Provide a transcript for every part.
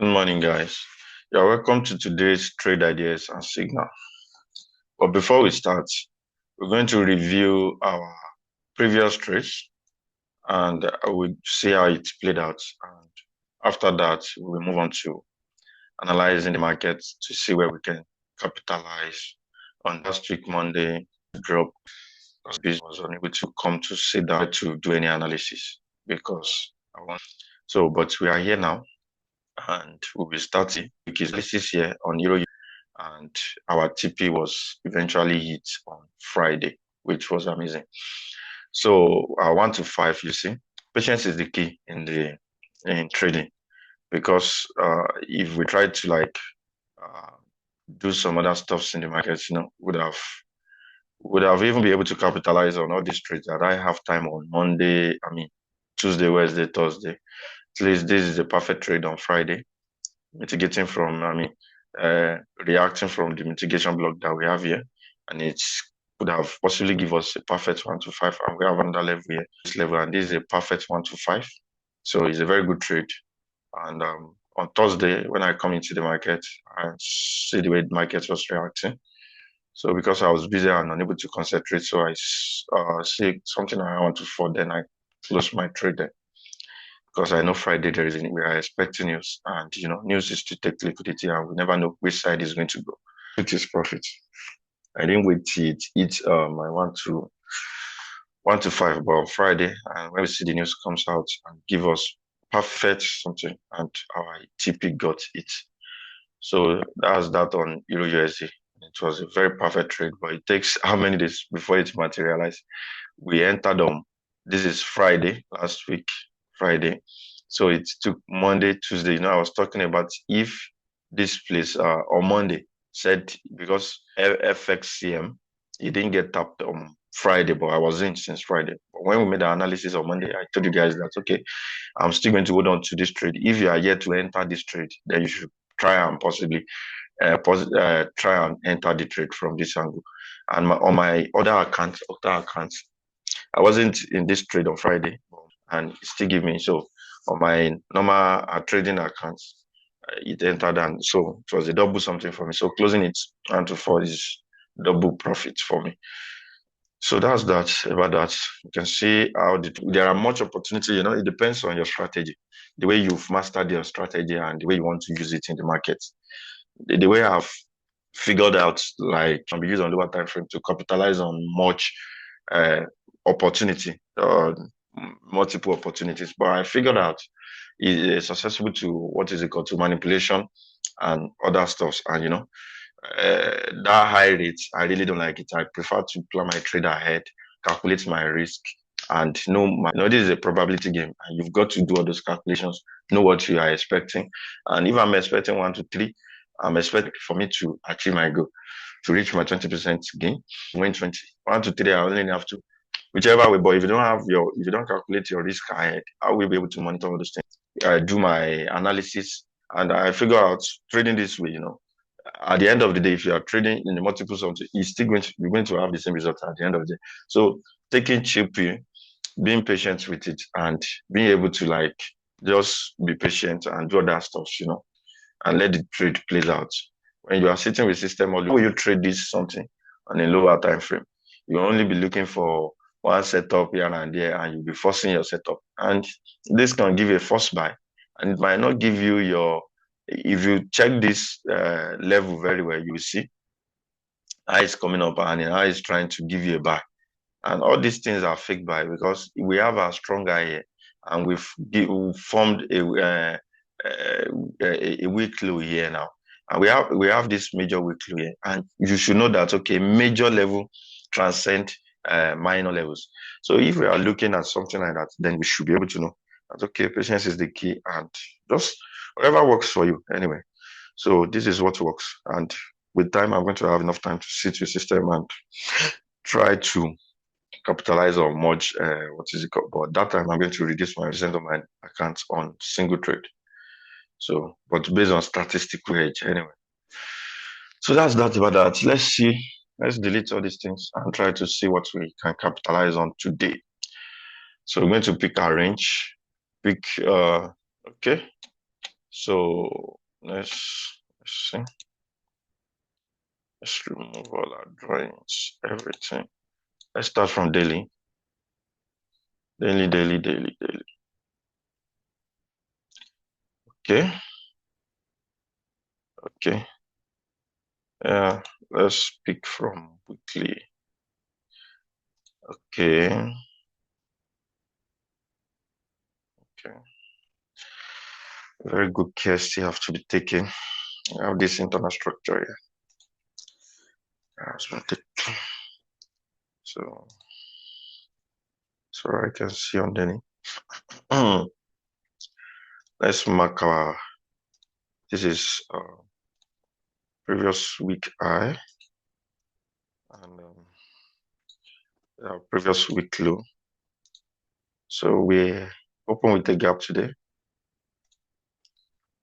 Good morning, guys. You're welcome to today's trade ideas and signal. But before we start, we're going to review our previous trades and we'll see how it played out. And after that, we'll move on to analyzing the market to see where we can capitalize on last week Monday drop. Business was unable to come to sit down to do any analysis because I want. So, but we are here now and we'll be starting because this is here on Euro and our TP was eventually hit on Friday, which was amazing. So 1 to 5, you see, patience is the key in trading because if we try to uh, do some other stuffs in the markets, would have even been able to capitalize on all these trades that I have time on Monday. I mean, Tuesday, Wednesday, Thursday. At least this is a perfect trade on Friday, mitigating from, reacting from the mitigation block that we have here. And it could have possibly give us a perfect 1 to 5. And we have another level here, this level, and this is a perfect 1 to 5. So it's a very good trade. And on Thursday, when I come into the market, I see the way the market was reacting. So because I was busy and unable to concentrate, so I see something I want to 4, then I close my trade there because I know Friday we are expecting news, and news is to take liquidity, and we never know which side is going to go. It is profit. I didn't wait till it hit my 1 to 5, but on Friday, and when we see the news comes out and give us perfect something, and our TP got it. So that's that on EURUSD. It was a very perfect trade, but it takes how many days before it materialized? We entered on this is Friday, last week, Friday. So it took Monday, Tuesday. I was talking about if this place on Monday said because FXCM, it didn't get tapped on Friday, but I was in since Friday. But when we made the analysis on Monday, I told you guys that okay, I'm still going to hold on to this trade. If you are yet to enter this trade, then you should try and possibly try and enter the trade from this angle. And on my other accounts, I wasn't in this trade on Friday, and it still give me so on my normal trading accounts, it entered, and so it was a double something for me. So closing it 1 to 4 is double profit for me. So that's that about that. You can see how there are much opportunity. It depends on your strategy, the way you've mastered your strategy, and the way you want to use it in the market. The way I've figured out, like, can be used on lower time frame to capitalize on much opportunity, multiple opportunities. But I figured out it's accessible to what is it called, to manipulation and other stuffs. And that high rate, I really don't like it. I prefer to plan my trade ahead, calculate my risk, and this is a probability game, and you've got to do all those calculations, know what you are expecting. And if I'm expecting 1 to 3, I'm expecting for me to achieve my goal, to reach my 20% gain, win 20. 1 to 3, I only have to, whichever way. But if you don't calculate your risk ahead, how will you be able to monitor all those things? I do my analysis and I figure out trading this way, at the end of the day, if you are trading in the multiple something, you're going to have the same result at the end of the day. So taking cheap, being patient with it, and being able to just be patient and do other stuff, and let the trade plays out. When you are sitting with system, or you trade this something on a lower time frame, you will only be looking for one setup here and there, and you'll be forcing your setup. And this can give you a force buy, and it might not give you your. If you check this level very well, you will see how it's coming up and how it's trying to give you a buy. And all these things are fake buy because we have a strong guy here, and we've formed a weak low here now, and we have this major weak low here, and you should know that okay, major level transcend minor levels. So if we are looking at something like that, then we should be able to know that okay, patience is the key, and just whatever works for you anyway. So this is what works, and with time, I'm going to have enough time to sit with system and try to capitalize on much what is it called, but that time I'm going to reduce my percent of my accounts on single trade. So, but based on statistical edge anyway. So that's that about that. Let's delete all these things and try to see what we can capitalize on today. So we're going to pick our range, okay. So let's see. Let's remove all our drawings, everything. Let's start from daily. Daily. Okay. Okay. Yeah, let's pick from weekly. Okay. Okay. Very good care still have to be taken. I have this internal structure here. So I can see on Denny. Let's mark our, this is previous week high and our previous week low. So we open with a gap today.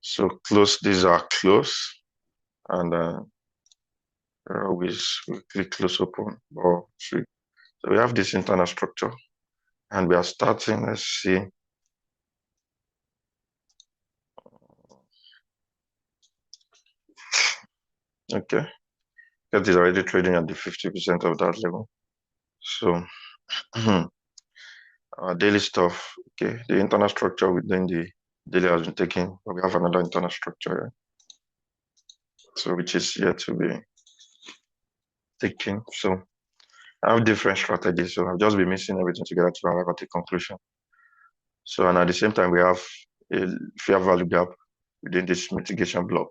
So close, these are close, and weekly close open. So we have this internal structure, and we are starting. Let's see. Okay, that is already trading at the 50% of that level. So our daily stuff. Okay, the internal structure within the daily has been taken, but we have another internal structure here. So which is yet to be taken. So I have different strategies. So I've just been mixing everything together to arrive at a conclusion. So, and at the same time, we have a fair value gap within this mitigation block.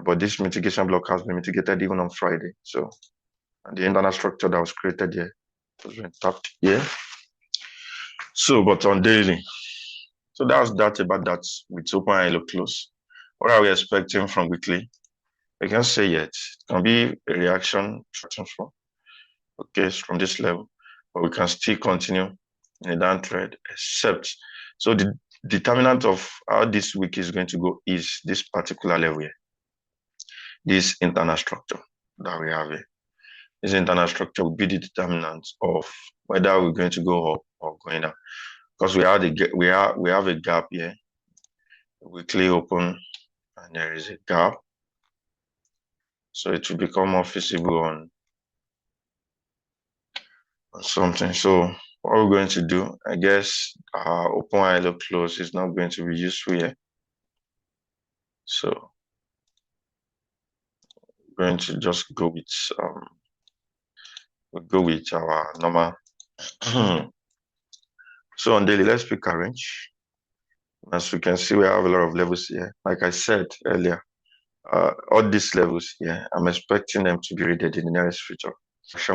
But this mitigation block has been mitigated even on Friday. So, and the internal structure that was created here has been tapped here. So, but on daily, so that's that about that with open and low close. What are we expecting from weekly? I can't say yet. It can be a reaction from, okay, from this level, but we can still continue in a down trend, except, so the determinant of how this week is going to go is this particular level here, this internal structure that we have here. This internal structure will be the determinant of whether we're going to go up or going down, because we have a gap here, weekly open, and there is a gap, so it will become more visible on something. So what we're going to do, I guess, open and low close is not going to be useful here. So we're going to just go with we'll go with our normal. So on daily, let's pick a range. As we can see, we have a lot of levels here. Like I said earlier, all these levels here, I'm expecting them to be readed in the nearest future.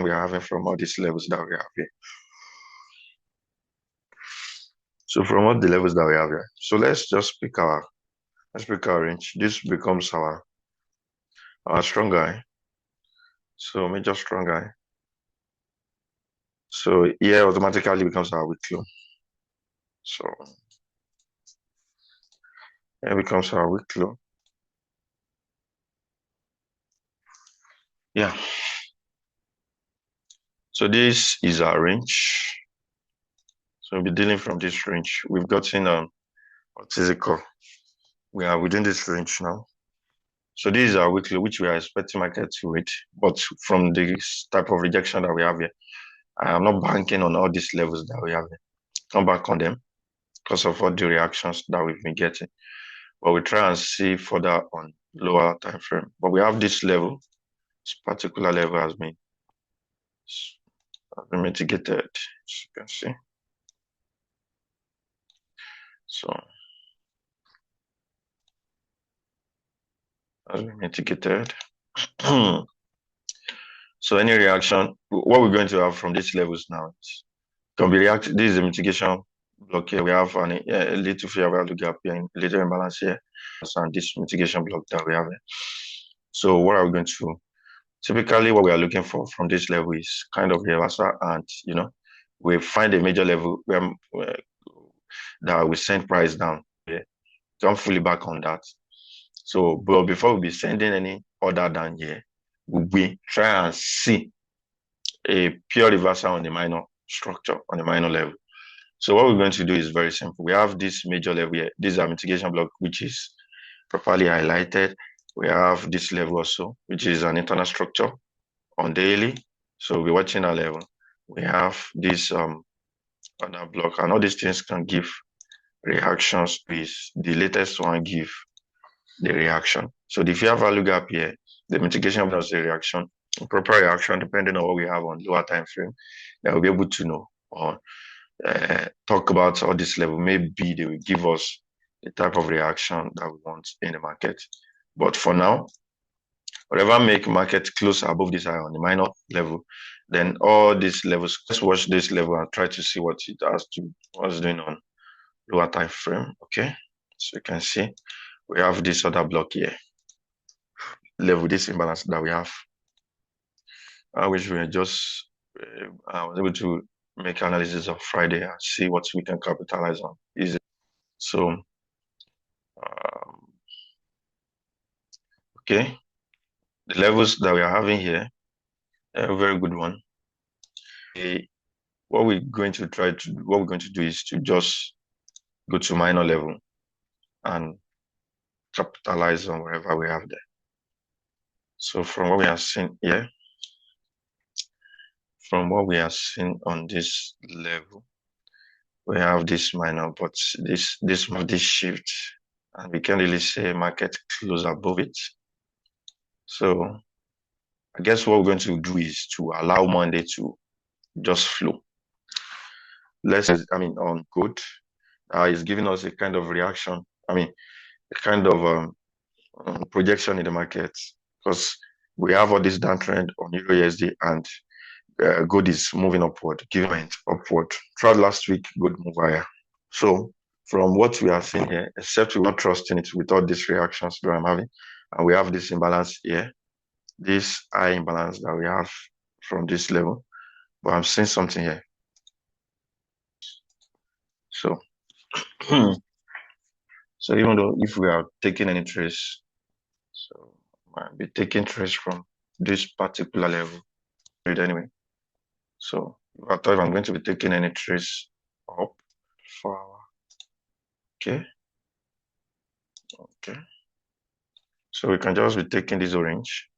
We are having from all these levels that we have here. So from all the levels that we have here, so let's pick our range. This becomes our strong guy. So major strong guy. So here automatically becomes our weak low. So here becomes our weak low. Yeah. So this is our range. So we'll be dealing from this range. We've gotten what is it called? We are within this range now. So this is our weekly, which we are expecting market to read. But from this type of rejection that we have here, I am not banking on all these levels that we have here. Come back on them because of all the reactions that we've been getting. But we try and see further on lower time frame. But we have this level. This particular level has been mitigated, as you can see. So has been mitigated. So any reaction, what we're going to have from these levels now can be reacted. This is a mitigation block here. We have a little fair value gap here, a little imbalance here, and this mitigation block that we have here. So what are we going to? Typically, what we are looking for from this level is kind of reversal, and we find a major level where that we send price down. Come fully back on that. So, but before we be sending any order down here, we try and see a pure reversal on the minor structure, on the minor level. So what we're going to do is very simple. We have this major level here. This is our mitigation block, which is properly highlighted. We have this level also, which is an internal structure on daily. So we're watching that level. We have this other block, and all these things can give reactions. Is the latest one give the reaction. So the fair value gap here, the mitigation of the reaction, proper reaction, depending on what we have on lower time frame, that we'll be able to know or talk about all this level. Maybe they will give us the type of reaction that we want in the market. But for now, whatever make market close above this high on the minor level, then all these levels, let's watch this level and try to see what it has to, what's doing on lower time frame. Okay, so you can see we have this other block here, level, this imbalance that we have, which we are just I was able to make analysis of Friday and see what we can capitalize on. Easy. So, okay, the levels that we are having here, a very good one. What we're going to do is to just go to minor level and capitalize on wherever we have there. So from what we are seeing here, from what we are seeing on this level, we have this minor, but this shift, and we can't really say market close above it. So I guess what we're going to do is to allow Monday to just flow. On good, it's giving us a kind of reaction. A kind of projection in the market, because we have all this downtrend on EURUSD, and gold is moving upward, giving upward. Throughout last week, gold moved higher. So from what we are seeing here, except we're not trusting it with all these reactions that I'm having, and we have this imbalance here, this high imbalance that we have from this level, but I'm seeing something here. So, so even though if we are taking any trace, so I might be taking trace from this particular level anyway. So I thought if I'm going to be taking any trace up for our, okay. So we can just be taking this orange.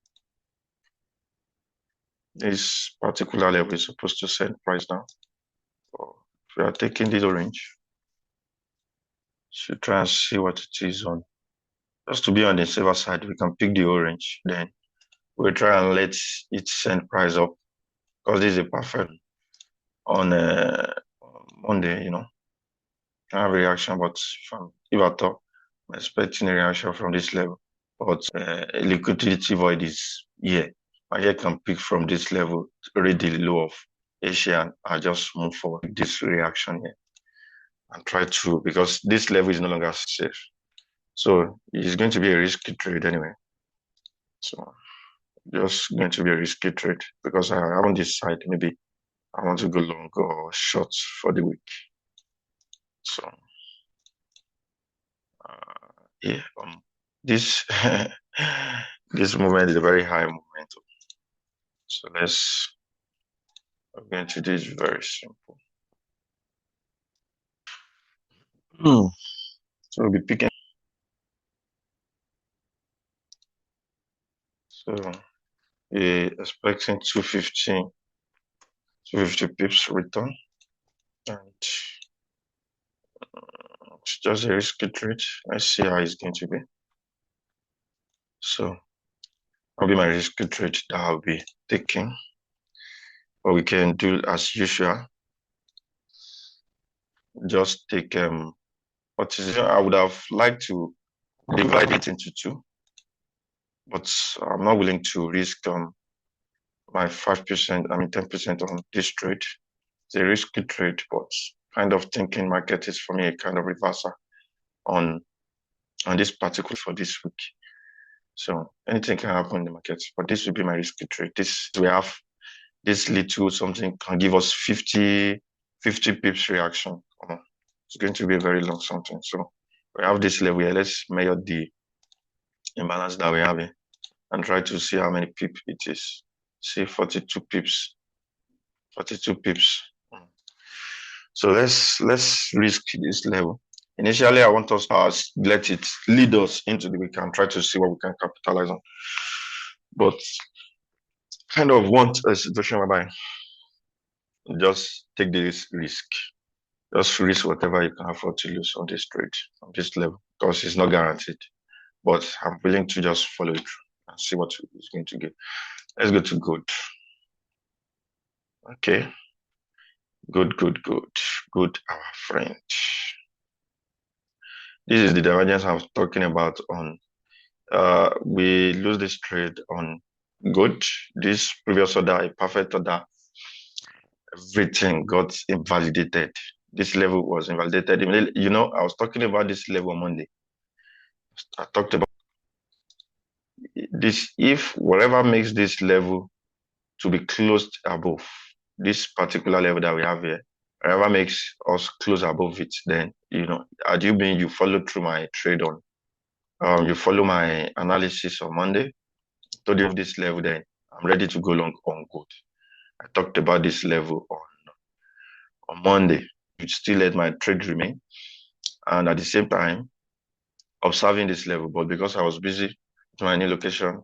This particular level is supposed to send price down. So if we are taking this orange, should try and see what it is on. Just to be on the safer side, we can pick the orange, then we'll try and let it send price up, because this is a perfect on Monday, can have a reaction, but if at all, I'm expecting a reaction from this level. But liquidity void is here. I can pick from this level, read the low of Asia, and I just move forward this reaction here and try to, because this level is no longer safe. So it's going to be a risky trade anyway. So just going to be a risky trade, because I haven't decided maybe I want to go long or short for the week. So yeah, this this movement is a very high momentum. So I'm going to do this very simple. So we'll be picking. So we're expecting 250 pips return, and it's just a risky trade. Let's see how it's going to be. So that'll be my risky trade that I'll be taking. But we can do as usual. Just take what is it? I would have liked to divide it into two, but I'm not willing to risk my 5%, 10% on this trade. It's a risky trade, but kind of thinking market is for me a kind of reversal on this particular for this week. So anything can happen in the market, but this will be my risky trade. We have this little something can give us 50 pips reaction. It's going to be a very long something. So we have this level here. Let's measure the imbalance that we have here and try to see how many pips it is. Say 42 pips. 42 pips. So let's risk this level. Initially, I want us to let it lead us into the week and try to see what we can capitalize on. But kind of want a situation whereby just take this risk. Just risk whatever you can afford to lose on this trade, on this level, because it's not guaranteed. But I'm willing to just follow it through and see what it's going to get. Let's go to good. Okay. Good, our friend. This is the divergence I was talking about on we lose this trade on good. This previous order, a perfect order, everything got invalidated. This level was invalidated. You know, I was talking about this level on Monday. I talked about this. If whatever makes this level to be closed above this particular level that we have here, whatever makes us close above it, then, you know, do you mean you follow through my trade on you follow my analysis on Monday? Told you this level, then I'm ready to go long on good. I talked about this level on Monday. You still let my trade remain, and at the same time observing this level. But because I was busy with my new location,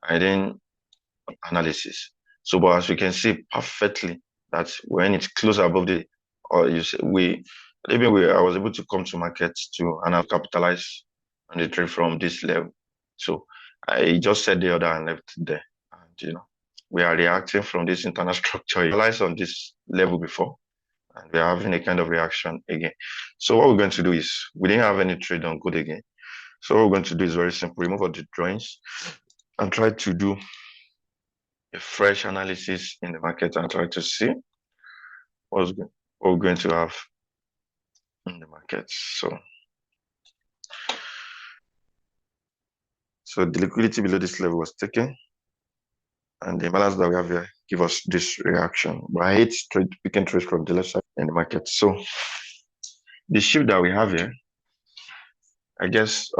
I didn't analysis. So, but as we can see perfectly that when it's close above the, or you say I was able to come to markets to and I've capitalized on the trade from this level. So I just said the order and left it there. And you know, we are reacting from this internal structure. We realized on this level before, and we are having a kind of reaction again. So what we're going to do is we didn't have any trade on good again. So what we're going to do is very simple: remove all the drawings and try to do a fresh analysis in the market and try to see what we're going to have in the market. So the liquidity below this level was taken, and the imbalance that we have here give us this reaction. But I hate picking trades from the left side in the market. So the shift that we have here, I guess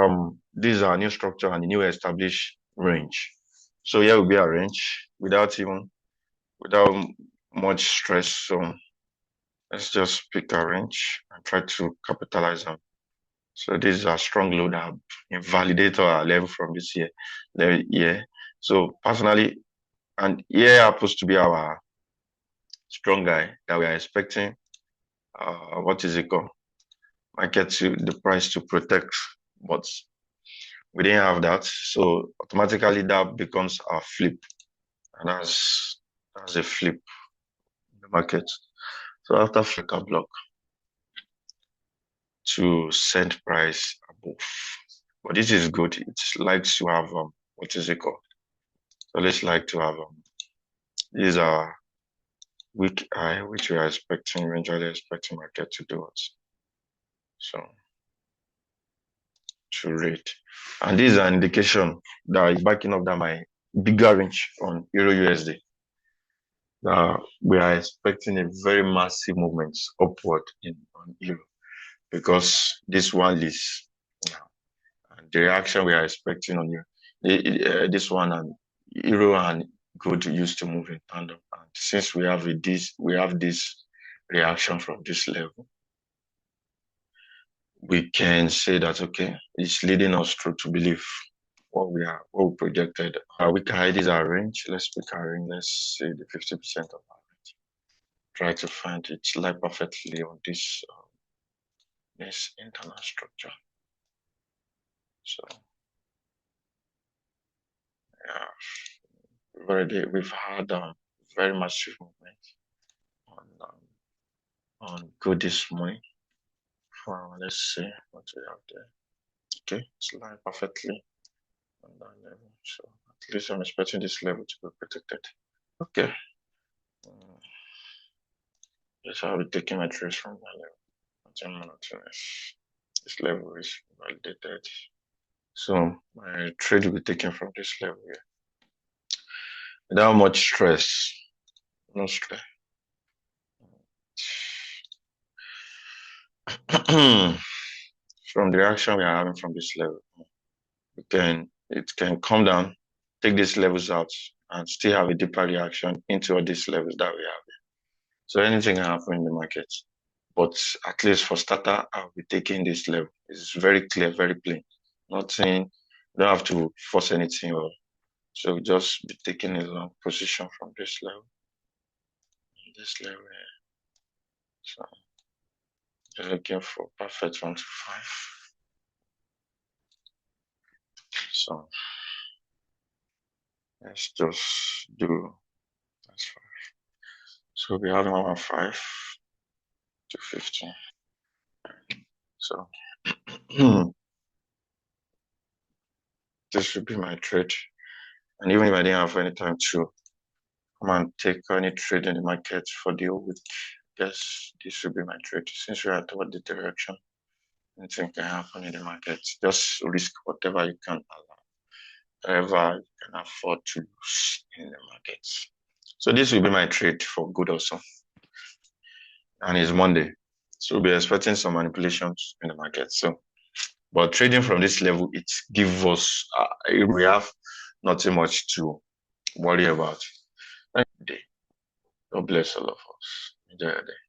this is our new structure and the new established range. So here will be a range without much stress. So let's just pick a range and try to capitalize on. So this is a strong low that invalidated our level from this year. So personally, and here happens to be our strong guy that we are expecting. What is it called? Market to the price to protect, but we didn't have that. So automatically that becomes a flip, and that's a flip in the market. So after flicker block to send price above. But this is good. It likes to have what is it called? So let's like to have these are weak high, which we are eventually expecting market to do it. So to rate. And this is an indication that is backing up that my bigger range on EURUSD. We are expecting a very massive movement upward on Euro, because this one is and the reaction we are expecting on this one and Euro and gold used to move in tandem. And since we have this reaction from this level, we can say that okay, it's leading us through to believe what we projected. We can hide this our range. Let's pick our range. Let's say the 50% of our range. Try to find it lie perfectly on this this internal structure. So yeah, we've had very massive movement on good this morning. Let's see what we have there. Okay, it's lying perfectly on that level. So at least I'm expecting this level to be protected. Okay. Yes, I'll be taking my trades from that level. This level is validated. So my trade will be taken from this level here. Without much stress. No stress. From the reaction we are having from this level, it can come down, take these levels out, and still have a deeper reaction into all these levels that we have here. So anything can happen in the market. But at least for starter, I'll be taking this level. It's very clear, very plain. Nothing, you don't have to force anything, or so just be taking a long position from this level. This level here. So you're looking for perfect 1 to 5. So let's just do that's 5. So we have 115 to 15. So this should be my trade. And even if I didn't have any time to come and take any trade in the market for the whole week, yes, this should be my trade. Since we are toward the direction, anything can happen in the market. Just risk whatever you can allow, whatever you can afford to lose in the market. So this will be my trade for good also. And it's Monday. So we'll be expecting some manipulations in the market. So, but trading from this level, it gives us, we have nothing much to worry about. Thank you. God bless all of us. Enjoy your day.